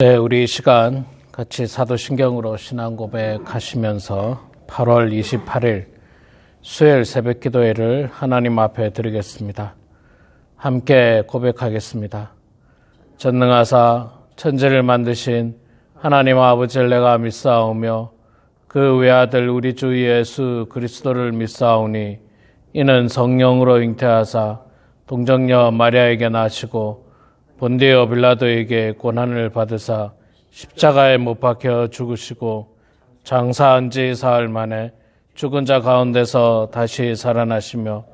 네, 우리 이 시간 같이 사도신경으로 신앙 고백하시면서 8월 28일 수요일 새벽 기도회를 하나님 앞에 드리겠습니다. 함께 고백하겠습니다. 전능하사 천지를 만드신 하나님 아버지를 내가 믿사오며 그 외아들 우리 주 예수 그리스도를 믿사오니 이는 성령으로 잉태하사 동정녀 마리아에게 나시고 본디오 빌라도에게 고난을 받으사 십자가에 못 박혀 죽으시고 장사한 지 사흘 만에 죽은 자 가운데서 다시 살아나시며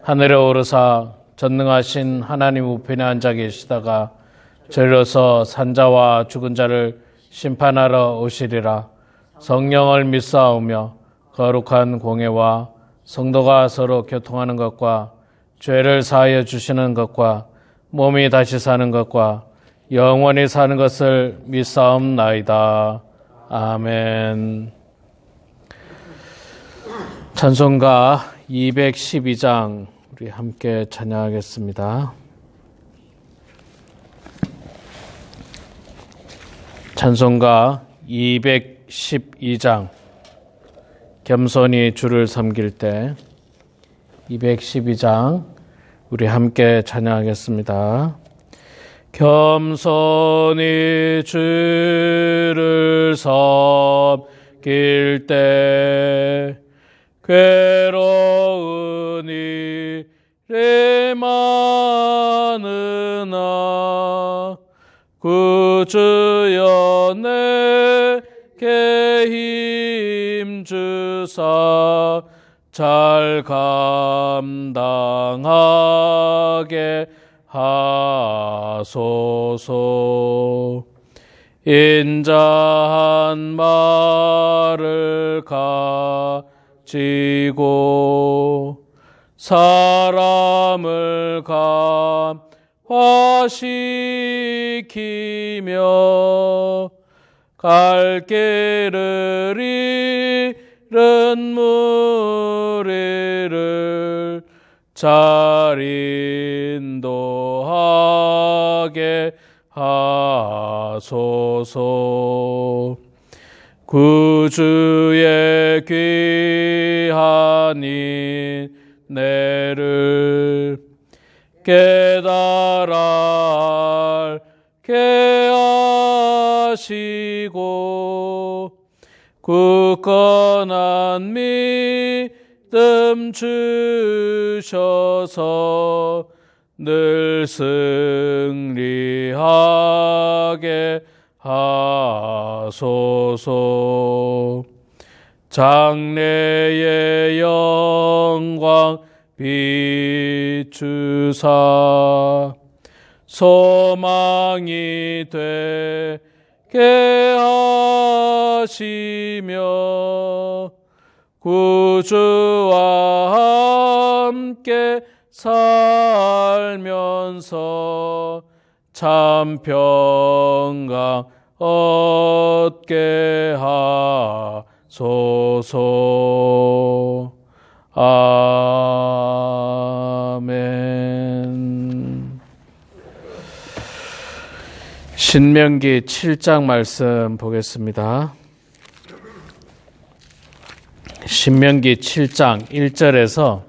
하늘에 오르사 전능하신 하나님 우편에 앉아 계시다가 저리로서 산자와 죽은 자를 심판하러 오시리라. 성령을 믿사오며 거룩한 공예와 성도가 서로 교통하는 것과 죄를 사하여 주시는 것과 몸이 다시 사는 것과 영원히 사는 것을 믿사옵나이다. 아멘. 찬송가 212장 우리 함께 찬양하겠습니다. 찬송가 212장 겸손히 주를 섬길 때 212장 우리 함께 찬양하겠습니다. 겸손히 주를 섬길 때 괴로운 일에 많으나 구주여 내게 힘주사 잘 감당하게 하소서. 인자한 말을 가지고 사람을 감화시키며 갈 길을 잃은 무리를 잘 인도하게 하소서. 구주의 귀한 인내를 깨달아 알게 하시고 굳건한 믿음 주셔서 늘 승리하게 하소서. 장래의 영광 비추사 소망이 되게 하시며 구주와 함께 살면서 참 평강 얻게 하소서. 아멘. 신명기 7장 말씀 보겠습니다. 신명기 7장 1절에서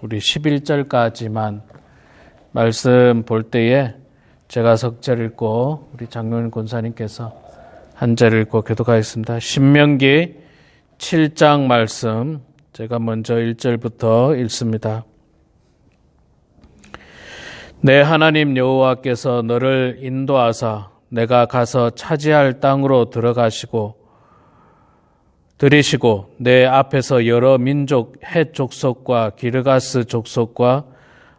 우리 11절까지만 말씀 볼 때에 제가 석절 읽고 우리 장로님 권사님께서 한 절 읽고 교독하겠습니다. 신명기 7장 말씀 제가 먼저 1절부터 읽습니다. 내 하나님 여호와께서 너를 인도하사 내가 가서 차지할 땅으로 들이시고 내 앞에서 여러 민족 헷 족속과 기르가스 족속과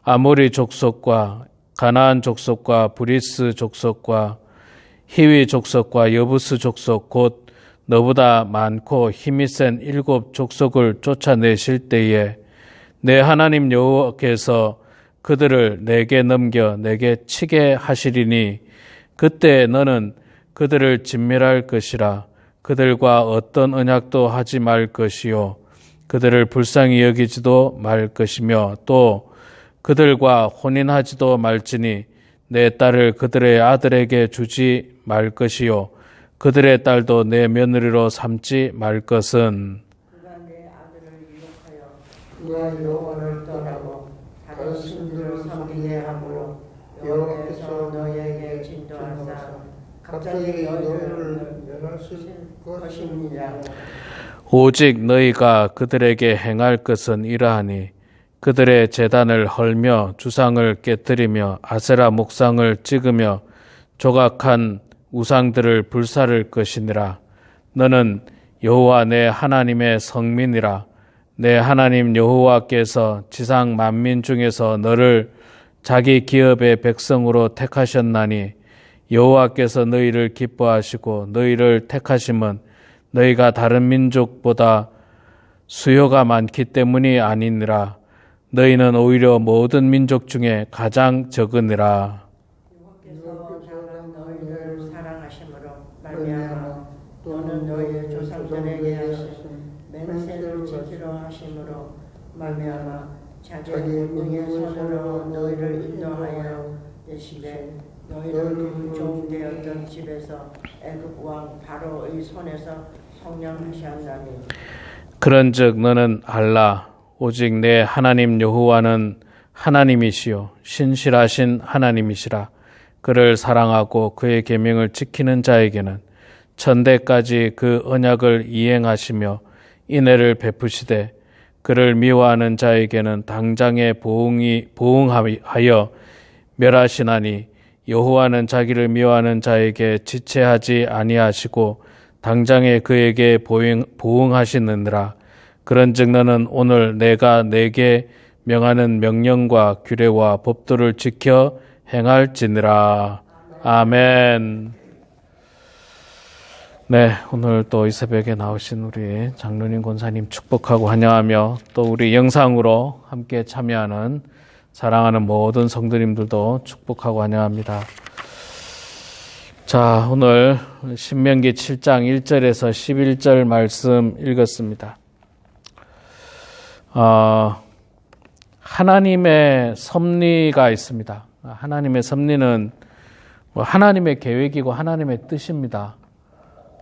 아모리 족속과 가나안 족속과 브리스 족속과 히위 족속과 여부스 족속 곧 너보다 많고 힘이 센 7 족속을 쫓아내실 때에 내 하나님 여호와께서 그들을 내게 넘겨 내게 치게 하시리니 그때 너는 그들을 진멸할 것이라. 그들과 어떤 언약도 하지 말 것이요 그들을 불쌍히 여기지도 말 것이며 또 그들과 혼인하지도 말지니 내 딸을 그들의 아들에게 주지 말 것이요 그들의 딸도 내 며느리로 삼지 말 것은 그가 내 아들을 유혹하여 그가 여호와를 떠나고 다른 신들을 섬기게 하므로 여호와께서 너희에게 진노하사 갑자기 너희를 멸하실 것이니라. 오직 너희가 그들에게 행할 것은 이러하니 그들의 제단을 헐며 주상을 깨뜨리며 아세라 목상을 찍으며 조각한 우상들을 불사를 것이니라. 너는 여호와 내 하나님의 성민이라. 내 하나님 여호와께서 지상 만민 중에서 너를 자기 기업의 백성으로 택하셨나니 여호와께서 너희를 기뻐하시고 너희를 택하심은 너희가 다른 민족보다 수요가 많기 때문이 아니니라. 너희는 오히려 모든 민족 중에 가장 적으니라. 여호와께서 너희를 사랑하심으로 말미암아 너는 너희의 조상들에게 하신 맹세를 지키려 하심으로 말미암아 자기의 능의 손으로 너희를 인도하여 내시되 너희를 그 종되었던 집에서 애굽 왕 바로의 손에서 성령하셨나니. 그런즉 너는 알라. 오직 내 하나님 여호와는 하나님이시요 신실하신 하나님이시라. 그를 사랑하고 그의 계명을 지키는 자에게는 천대까지 그 언약을 이행하시며 인애를 베푸시되 그를 미워하는 자에게는 당장에 보응하여 멸하시나니 여호와는 자기를 미워하는 자에게 지체하지 아니하시고 당장에 그에게 보응하시느니라. 그런즉 너는 오늘 내가 내게 명하는 명령과 규례와 법도를 지켜 행할지니라. 아멘. 네, 오늘 또 이 새벽에 나오신 우리 장로님 권사님 축복하고 환영하며 또 우리 영상으로 함께 참여하는 사랑하는 모든 성도님들도 축복하고 환영합니다. 자, 오늘 신명기 7장 1절에서 11절 말씀 읽었습니다. 하나님의 섭리가 있습니다. 하나님의 섭리는 하나님의 계획이고 하나님의 뜻입니다.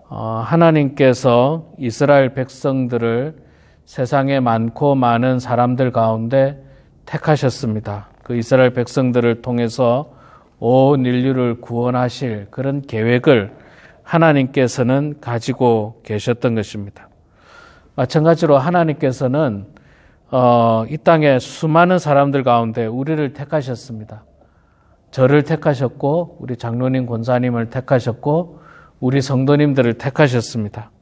하나님께서 이스라엘 백성들을 세상에 많고 많은 사람들 가운데 택하셨습니다. 그 이스라엘 백성들을 통해서 온 인류를 구원하실 그런 계획을 하나님께서는 가지고 계셨던 것입니다. 마찬가지로 하나님께서는 이 땅에 수많은 사람들 가운데 우리를 택하셨습니다. 저를 택하셨고 우리 장로님 권사님을 택하셨고 우리 성도님들을 택하셨습니다.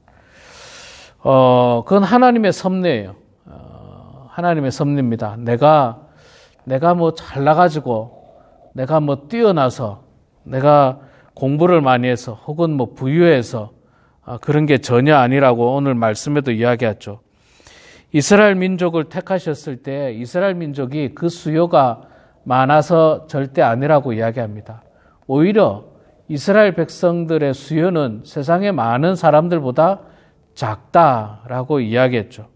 그건 하나님의 섭리예요. 하나님의 섭리입니다. 내가 뭐 잘나가지고 내가 뭐 뛰어나서 내가 공부를 많이 해서 혹은 뭐 부유해서 그런 게 전혀 아니라고 오늘 말씀에도 이야기했죠. 이스라엘 민족을 택하셨을 때 이스라엘 민족이 그 수요가 많아서 절대 아니라고 이야기합니다. 오히려 이스라엘 백성들의 수요는 세상의 많은 사람들보다 작다라고 이야기했죠.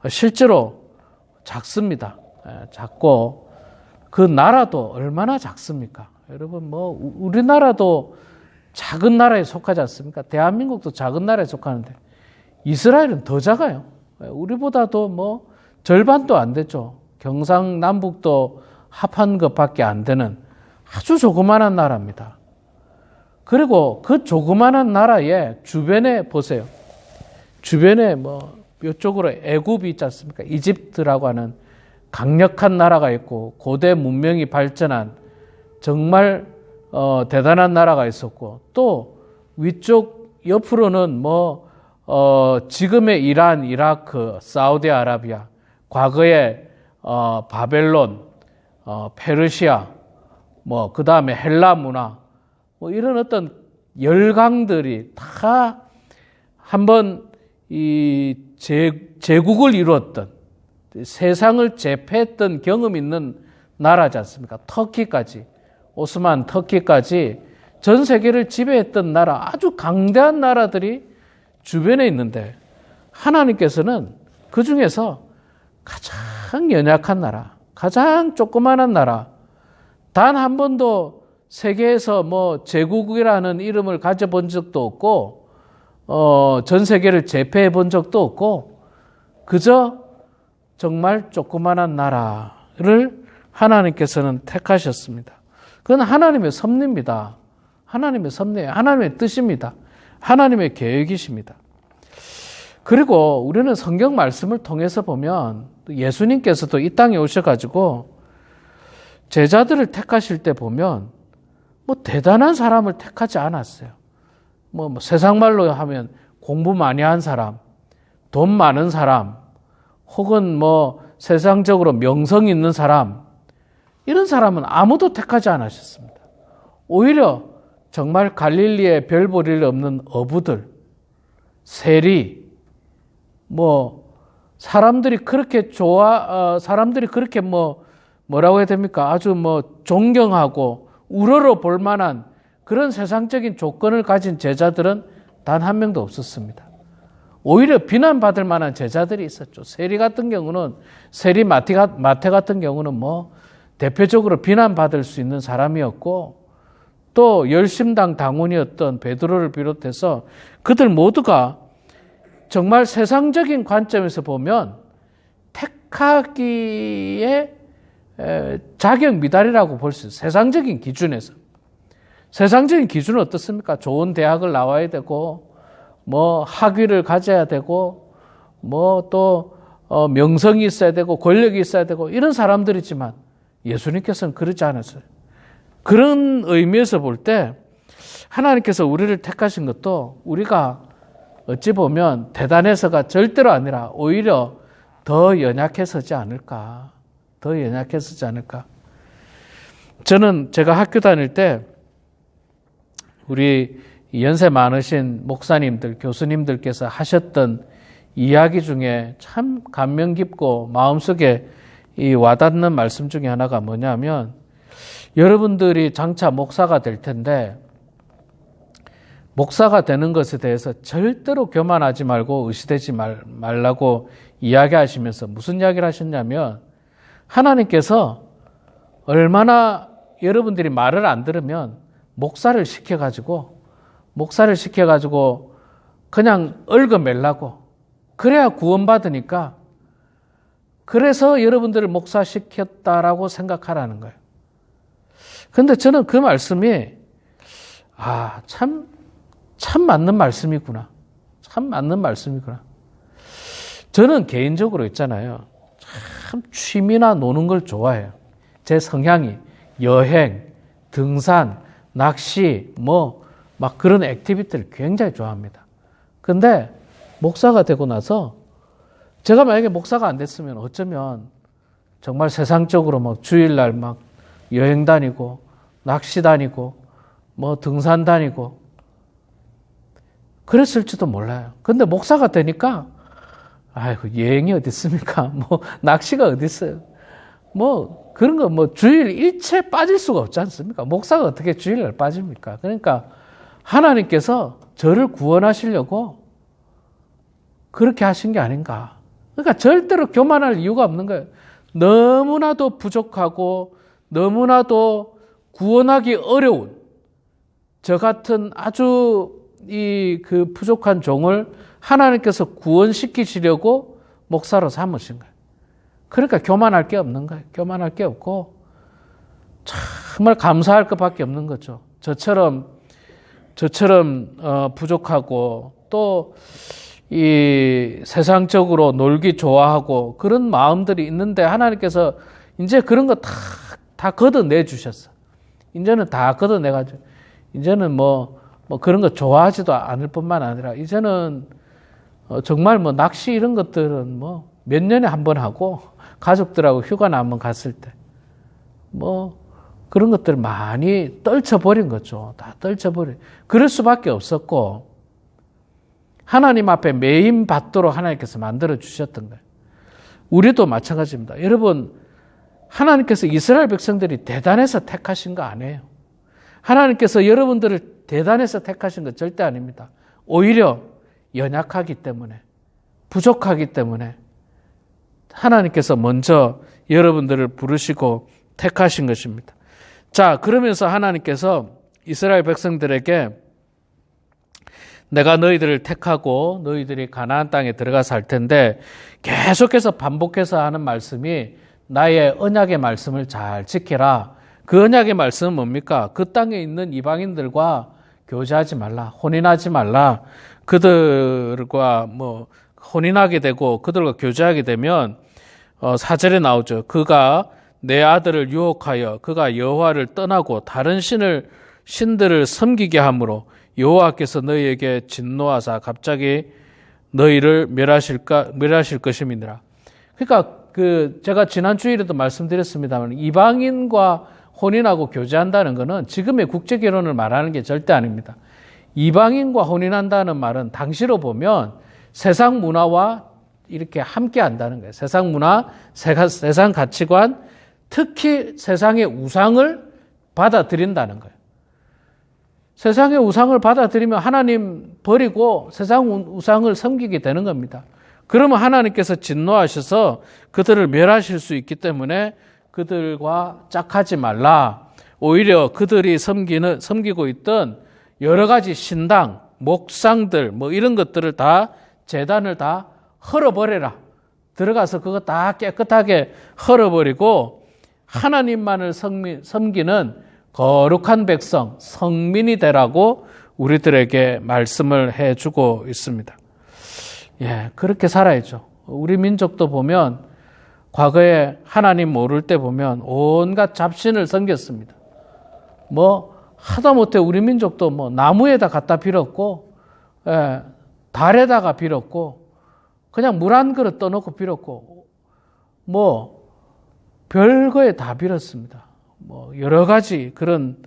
실제로 작습니다. 작고 그 나라도 얼마나 작습니까? 여러분 뭐 우리나라도 작은 나라에 속하지 않습니까? 대한민국도 작은 나라에 속하는데 이스라엘은 더 작아요. 우리보다도 뭐 절반도 안 되죠. 경상남북도 합한 것밖에 안 되는 아주 조그마한 나라입니다. 그리고 그 조그마한 나라의 주변에 보세요. 주변에 뭐 이쪽으로 애굽이 있지 않습니까? 이집트라고 하는 강력한 나라가 있고 고대 문명이 발전한 정말 대단한 나라가 있었고 또 위쪽 옆으로는 뭐 지금의 이란, 이라크, 사우디아라비아, 과거의 바벨론, 페르시아, 뭐 그 다음에 헬라 문화, 뭐 이런 어떤 열강들이 다 한번 이 제국을 이루었던 세상을 제패했던 경험이 있는 나라지 않습니까? 터키까지, 오스만 터키까지 전 세계를 지배했던 나라, 아주 강대한 나라들이 주변에 있는데 하나님께서는 그 중에서 가장 연약한 나라, 가장 조그마한 나라, 단 한 번도 세계에서 뭐 제국이라는 이름을 가져본 적도 없고 전 세계를 제패해 본 적도 없고 그저 정말 조그마한 나라를 하나님께서는 택하셨습니다. 그건 하나님의 섭리입니다. 하나님의 섭리예요. 하나님의 뜻입니다. 하나님의 계획이십니다. 그리고 우리는 성경 말씀을 통해서 보면 예수님께서도 이 땅에 오셔가지고 제자들을 택하실 때 보면 뭐 대단한 사람을 택하지 않았어요. 뭐 세상 말로 하면 공부 많이 한 사람, 돈 많은 사람, 혹은 뭐 세상적으로 명성 있는 사람, 이런 사람은 아무도 택하지 않으셨습니다. 오히려 정말 갈릴리에 별 볼 일 없는 어부들, 세리, 뭐 사람들이 그렇게 사람들이 그렇게 뭐라고 해야 됩니까? 아주 뭐 존경하고 우러러 볼 만한 그런 세상적인 조건을 가진 제자들은 단 한 명도 없었습니다. 오히려 비난받을 만한 제자들이 있었죠. 세리 같은 경우는, 세리 마태 같은 경우는 뭐 대표적으로 비난받을 수 있는 사람이었고, 또 열심당 당원이었던 베드로를 비롯해서 그들 모두가 정말 세상적인 관점에서 보면 택하기에 자격 미달이라고 볼 수 있어요. 세상적인 기준에서. 세상적인 기준은 어떻습니까? 좋은 대학을 나와야 되고, 뭐 학위를 가져야 되고, 뭐 또 명성이 있어야 되고, 권력이 있어야 되고, 이런 사람들이지만 예수님께서는 그러지 않았어요. 그런 의미에서 볼 때 하나님께서 우리를 택하신 것도 우리가 어찌 보면 대단해서가 절대로 아니라 오히려 더 연약해서지 않을까. 더 연약해서지 않을까. 저는 제가 학교 다닐 때 우리 연세 많으신 목사님들, 교수님들께서 하셨던 이야기 중에 참 감명 깊고 마음속에 이 와닿는 말씀 중에 하나가 뭐냐면, 여러분들이 장차 목사가 될 텐데 목사가 되는 것에 대해서 절대로 교만하지 말고 의시되지 말라고 이야기하시면서 무슨 이야기를 하셨냐면, 하나님께서 얼마나 여러분들이 말을 안 들으면 목사를 시켜가지고 그냥 얽어매려고, 그래야 구원받으니까, 그래서 여러분들을 목사시켰다라고 생각하라는 거예요. 근데 저는 그 말씀이 참 맞는 말씀이구나. 참 맞는 말씀이구나. 저는 개인적으로 있잖아요. 참 취미나 노는 걸 좋아해요. 제 성향이 여행, 등산, 낚시, 막 그런 액티비티를 굉장히 좋아합니다. 근데 목사가 되고 나서 제가 만약에 목사가 안 됐으면 어쩌면 정말 세상적으로 막 주일날 막 여행 다니고 낚시 다니고 뭐 등산 다니고 그랬을지도 몰라요. 근데 목사가 되니까 아이고 여행이 어디 있습니까? 뭐 낚시가 어디 있어요? 뭐 그런 거 뭐 주일 일체 빠질 수가 없지 않습니까? 목사가 어떻게 주일날 빠집니까? 그러니까 하나님께서 저를 구원하시려고 그렇게 하신 게 아닌가. 그러니까 절대로 교만할 이유가 없는 거예요. 너무나도 부족하고 너무나도 구원하기 어려운 저 같은 아주 그 부족한 종을 하나님께서 구원시키시려고 목사로 삼으신 거예요. 그러니까 교만할 게 없는 거예요. 교만할 게 없고 정말 감사할 것밖에 없는 거죠. 저처럼 부족하고 또 이 세상적으로 놀기 좋아하고 그런 마음들이 있는데 하나님께서 이제 그런 거 다 걷어내 주셨어. 이제는 다 걷어내가지고 이제는 뭐 그런 거 좋아하지도 않을 뿐만 아니라 이제는 정말 뭐 낚시 이런 것들은 뭐 몇 년에 한 번 하고 가족들하고 휴가나 한번 갔을 때 뭐 그런 것들 많이 떨쳐버린 거죠. 다 떨쳐버린. 그럴 수밖에 없었고 하나님 앞에 매임 받도록 하나님께서 만들어 주셨던 거예요. 우리도 마찬가지입니다. 여러분, 하나님께서 이스라엘 백성들이 대단해서 택하신 거 아니에요. 하나님께서 여러분들을 대단해서 택하신 거 절대 아닙니다. 오히려 연약하기 때문에, 부족하기 때문에 하나님께서 먼저 여러분들을 부르시고 택하신 것입니다. 자, 그러면서 하나님께서 이스라엘 백성들에게 내가 너희들을 택하고 너희들이 가나안 땅에 들어가 살 텐데 계속해서 반복해서 하는 말씀이 나의 언약의 말씀을 잘 지켜라. 그 언약의 말씀은 뭡니까? 그 땅에 있는 이방인들과 교제하지 말라. 혼인하지 말라. 그들과 혼인하게 되고 그들과 교제하게 되면 4절에 나오죠. 그가 내 아들을 유혹하여 그가 여호와를 떠나고 다른 신들을 섬기게 함으로 여호와께서 너희에게 진노하사 갑자기 너희를 멸하실 것임이니라. 그러니까 제가 지난 주일에도 말씀드렸습니다만 이방인과 혼인하고 교제한다는 것은 지금의 국제결혼을 말하는 게 절대 아닙니다. 이방인과 혼인한다는 말은 당시로 보면 세상 문화와 이렇게 함께 한다는 거예요. 세상 문화, 세상 가치관, 특히 세상의 우상을 받아들인다는 거예요. 세상의 우상을 받아들이면 하나님 버리고 세상 우상을 섬기게 되는 겁니다. 그러면 하나님께서 진노하셔서 그들을 멸하실 수 있기 때문에 그들과 짝하지 말라. 오히려 그들이 섬기고 있던 여러 가지 신당, 목상들 이런 것들을 다 제단을 다 헐어버려라. 들어가서 그거 다 깨끗하게 헐어버리고 하나님만을 섬기는 거룩한 백성, 성민이 되라고 우리들에게 말씀을 해주고 있습니다. 예, 그렇게 살아야죠. 우리 민족도 보면 과거에 하나님 모를 때 보면 온갖 잡신을 섬겼습니다. 하다못해 우리 민족도 나무에다 갖다 빌었고, 달에다가 빌었고, 그냥 물 한 그릇 떠놓고 빌었고, 별거에 다 빌었습니다. 여러 가지 그런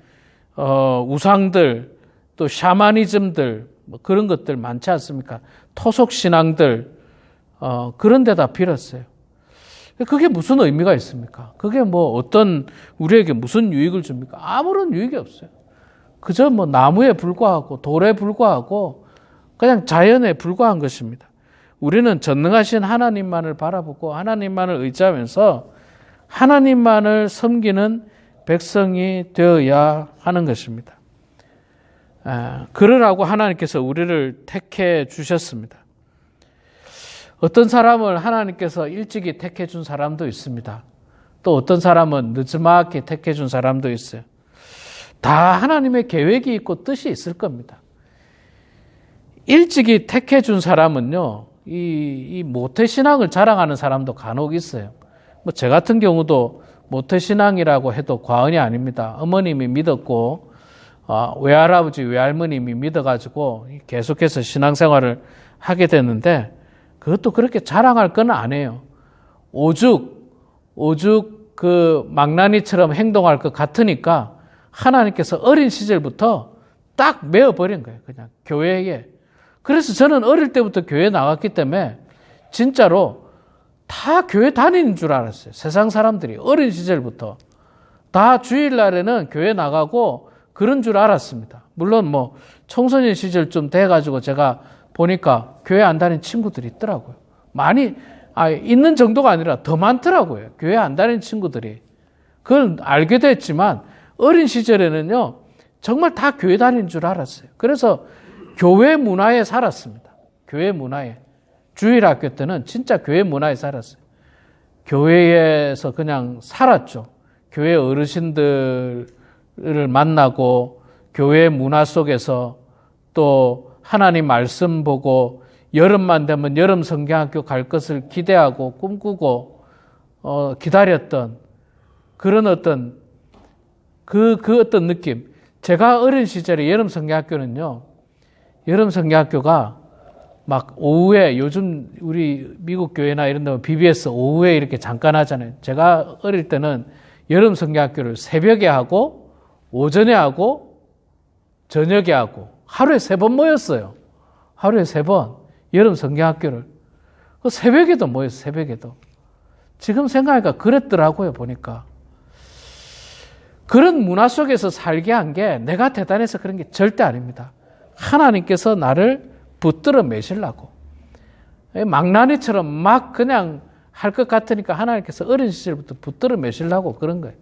우상들, 또 샤머니즘들 그런 것들 많지 않습니까? 토속 신앙들 그런 데다 빌었어요. 그게 무슨 의미가 있습니까? 그게 우리에게 무슨 유익을 줍니까? 아무런 유익이 없어요. 그저 나무에 불과하고 돌에 불과하고 그냥 자연에 불과한 것입니다. 우리는 전능하신 하나님만을 바라보고 하나님만을 의지하면서 하나님만을 섬기는 백성이 되어야 하는 것입니다. 그러라고 하나님께서 우리를 택해 주셨습니다. 어떤 사람을 하나님께서 일찍이 택해 준 사람도 있습니다. 또 어떤 사람은 늦지막히 택해 준 사람도 있어요. 다 하나님의 계획이 있고 뜻이 있을 겁니다. 일찍이 택해 준 사람은요, 이 모태신앙을 자랑하는 사람도 간혹 있어요. 제 같은 경우도 모태신앙이라고 해도 과언이 아닙니다. 어머님이 믿었고 외할아버지, 외할머님이 믿어가지고 계속해서 신앙생활을 하게 됐는데 그것도 그렇게 자랑할 건 아니에요. 오죽 그 망나니처럼 행동할 것 같으니까 하나님께서 어린 시절부터 딱 메어버린 거예요. 그냥 교회에. 그래서 저는 어릴 때부터 교회 나갔기 때문에 진짜로 다 교회 다니는 줄 알았어요. 세상 사람들이 어린 시절부터 다 주일날에는 교회 나가고 그런 줄 알았습니다. 물론 청소년 시절쯤 돼가지고 제가 보니까 교회 안 다니는 친구들이 있더라고요. 많이 있는 정도가 아니라 더 많더라고요. 교회 안 다니는 친구들이. 그걸 알게 됐지만 어린 시절에는요 정말 다 교회 다니는 줄 알았어요. 그래서 교회 문화에 살았습니다. 교회 문화에. 주일학교 때는 진짜 교회 문화에 살았어요. 교회에서 그냥 살았죠. 교회 어르신들을 만나고 교회 문화 속에서 또 하나님 말씀 보고 여름만 되면 여름 성경학교 갈 것을 기대하고 꿈꾸고 기다렸던 그런 어떤 그 어떤 느낌. 제가 어린 시절에 여름 성경학교는요. 여름 성경학교가 막 오후에 요즘 우리 미국 교회나 이런 데 BBS 오후에 이렇게 잠깐 하잖아요. 제가 어릴 때는 여름 성경학교를 새벽에 하고 오전에 하고 저녁에 하고 하루에 3번 모였어요. 하루에 3번 여름 성경학교를. 새벽에도 모였어요. 새벽에도. 지금 생각하니까 그랬더라고요. 보니까. 그런 문화 속에서 살게 한 게 내가 대단해서 그런 게 절대 아닙니다. 하나님께서 나를 붙들어 매시려고. 망나니처럼 막 그냥 할 것 같으니까 하나님께서 어린 시절부터 붙들어 매시려고 그런 거예요.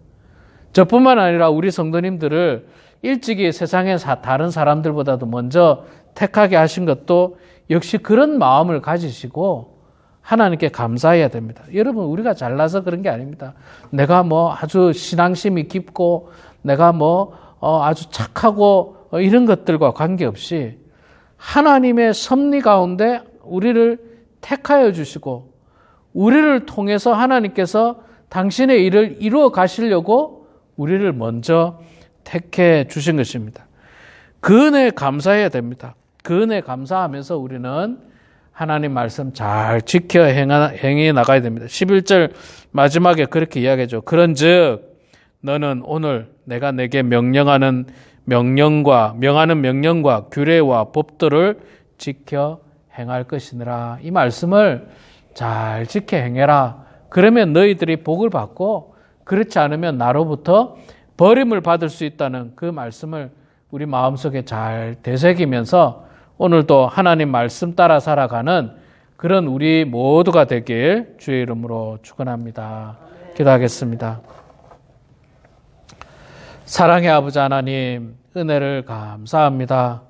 저뿐만 아니라 우리 성도님들을 일찍이 세상의 다른 사람들보다도 먼저 택하게 하신 것도 역시 그런 마음을 가지시고 하나님께 감사해야 됩니다. 여러분, 우리가 잘나서 그런 게 아닙니다. 내가 뭐 아주 신앙심이 깊고 내가 뭐 아주 착하고 이런 것들과 관계없이 하나님의 섭리 가운데 우리를 택하여 주시고 우리를 통해서 하나님께서 당신의 일을 이루어 가시려고 우리를 먼저 택해 주신 것입니다. 그 은혜에 감사해야 됩니다. 그 은혜에 감사하면서 우리는 하나님 말씀 잘 지켜 행해 나가야 됩니다. 11절 마지막에 그렇게 이야기하죠. 그런즉 너는 오늘 내가 내게 명하는 명령과 규례와 법도를 지켜 행할 것이니라. 이 말씀을 잘 지켜 행해라. 그러면 너희들이 복을 받고 그렇지 않으면 나로부터 버림을 받을 수 있다는 그 말씀을 우리 마음속에 잘 되새기면서 오늘도 하나님 말씀 따라 살아가는 그런 우리 모두가 되길 주의 이름으로 축원합니다. 기도하겠습니다. 사랑의 아버지 하나님, 은혜를 감사합니다.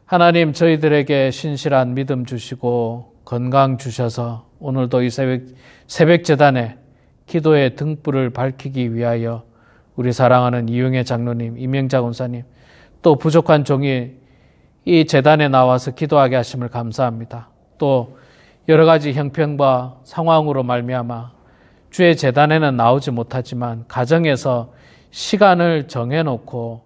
하나님, 저희들에게 신실한 믿음 주시고 건강 주셔서 오늘도 이 새벽 제단에 기도의 등불을 밝히기 위하여 우리 사랑하는 이용혜 장로님, 이명자 권사님, 또 부족한 종이 이 제단에 나와서 기도하게 하심을 감사합니다. 또 여러 가지 형편과 상황으로 말미암아 주의 제단에는 나오지 못하지만 가정에서 시간을 정해놓고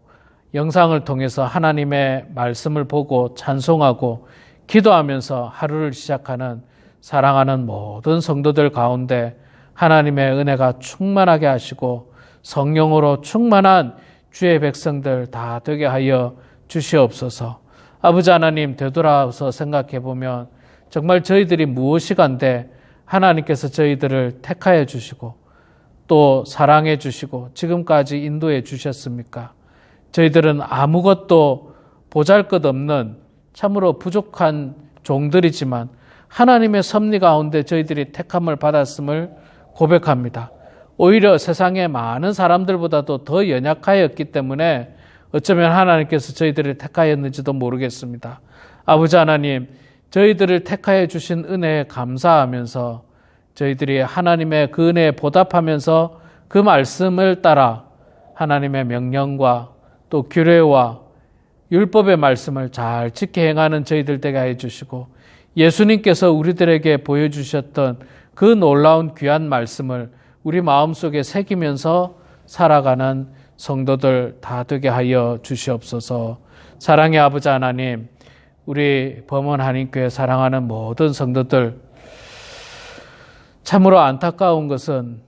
영상을 통해서 하나님의 말씀을 보고 찬송하고 기도하면서 하루를 시작하는 사랑하는 모든 성도들 가운데 하나님의 은혜가 충만하게 하시고 성령으로 충만한 주의 백성들 다 되게 하여 주시옵소서. 아버지 하나님, 되돌아서 생각해 보면 정말 저희들이 무엇이간데 하나님께서 저희들을 택하여 주시고 또 사랑해 주시고 지금까지 인도해 주셨습니까? 저희들은 아무것도 보잘것없는 참으로 부족한 종들이지만 하나님의 섭리 가운데 저희들이 택함을 받았음을 고백합니다. 오히려 세상의 많은 사람들보다도 더 연약하였기 때문에 어쩌면 하나님께서 저희들을 택하였는지도 모르겠습니다. 아버지 하나님, 저희들을 택하여 주신 은혜에 감사하면서 저희들이 하나님의 그 은혜에 보답하면서 그 말씀을 따라 하나님의 명령과 또 규례와 율법의 말씀을 잘 지켜 행하는 저희들 되게 해 주시고 예수님께서 우리들에게 보여주셨던 그 놀라운 귀한 말씀을 우리 마음속에 새기면서 살아가는 성도들 다 되게 하여 주시옵소서. 사랑의 아버지 하나님, 우리 범원 한인교회 사랑하는 모든 성도들, 참으로 안타까운 것은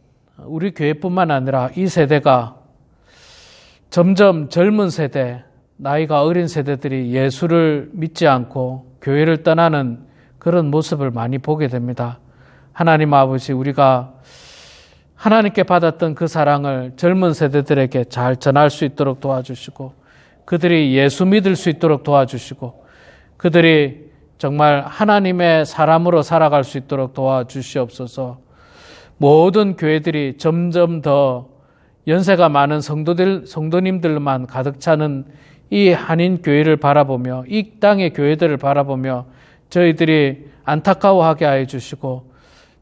우리 교회뿐만 아니라 이 세대가 점점 젊은 세대, 나이가 어린 세대들이 예수를 믿지 않고 교회를 떠나는 그런 모습을 많이 보게 됩니다. 하나님 아버지, 우리가 하나님께 받았던 그 사랑을 젊은 세대들에게 잘 전할 수 있도록 도와주시고 그들이 예수 믿을 수 있도록 도와주시고 그들이 정말 하나님의 사람으로 살아갈 수 있도록 도와주시옵소서. 모든 교회들이 점점 더 연세가 많은 성도님들만 가득 차는 이 한인 교회를 바라보며 이 땅의 교회들을 바라보며 저희들이 안타까워하게 하여 주시고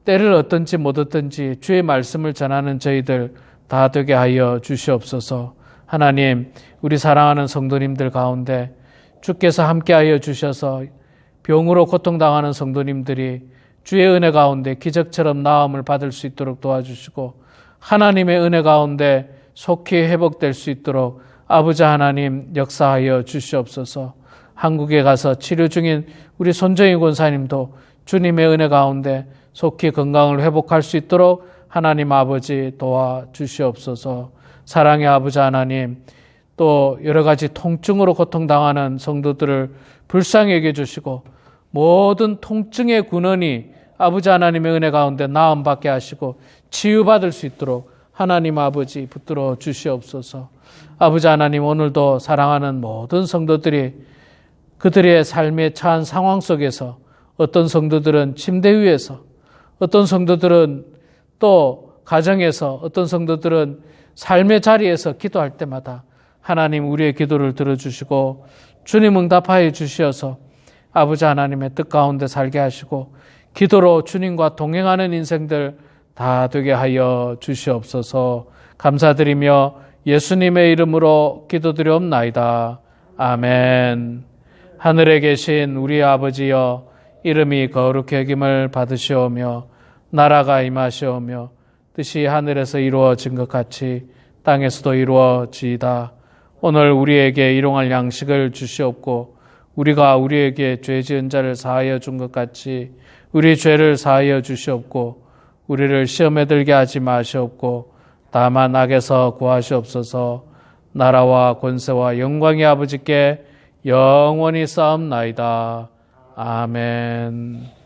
때를 얻든지 못 얻든지 주의 말씀을 전하는 저희들 다 되게 하여 주시옵소서. 하나님, 우리 사랑하는 성도님들 가운데 주께서 함께하여 주셔서 병으로 고통당하는 성도님들이 주의 은혜 가운데 기적처럼 나음을 받을 수 있도록 도와주시고 하나님의 은혜 가운데 속히 회복될 수 있도록 아버지 하나님 역사하여 주시옵소서. 한국에 가서 치료 중인 우리 손정희 권사님도 주님의 은혜 가운데 속히 건강을 회복할 수 있도록 하나님 아버지 도와주시옵소서. 사랑의 아버지 하나님, 또 여러 가지 통증으로 고통당하는 성도들을 불쌍히 여겨주시고 모든 통증의 군원이 아버지 하나님의 은혜 가운데 나음받게 하시고 치유받을 수 있도록 하나님 아버지 붙들어 주시옵소서. 아버지 하나님, 오늘도 사랑하는 모든 성도들이 그들의 삶에 처한 상황 속에서 어떤 성도들은 침대 위에서, 어떤 성도들은 또 가정에서, 어떤 성도들은 삶의 자리에서 기도할 때마다 하나님 우리의 기도를 들어주시고 주님 응답하여 주시어서 아버지 하나님의 뜻 가운데 살게 하시고 기도로 주님과 동행하는 인생들 다 되게 하여 주시옵소서. 감사드리며 예수님의 이름으로 기도드리옵나이다. 아멘. 하늘에 계신 우리 아버지여, 이름이 거룩히 여김을 받으시오며 나라가 임하시오며 뜻이 하늘에서 이루어진 것 같이 땅에서도 이루어지이다. 오늘 우리에게 일용할 양식을 주시옵고 우리가 우리에게 죄 지은 자를 사하여 준 것 같이 우리 죄를 사하여 주시옵고 우리를 시험에 들게 하지 마시옵고 다만 악에서 구하시옵소서. 나라와 권세와 영광이 아버지께 영원히 쌓옵나이다. 아멘.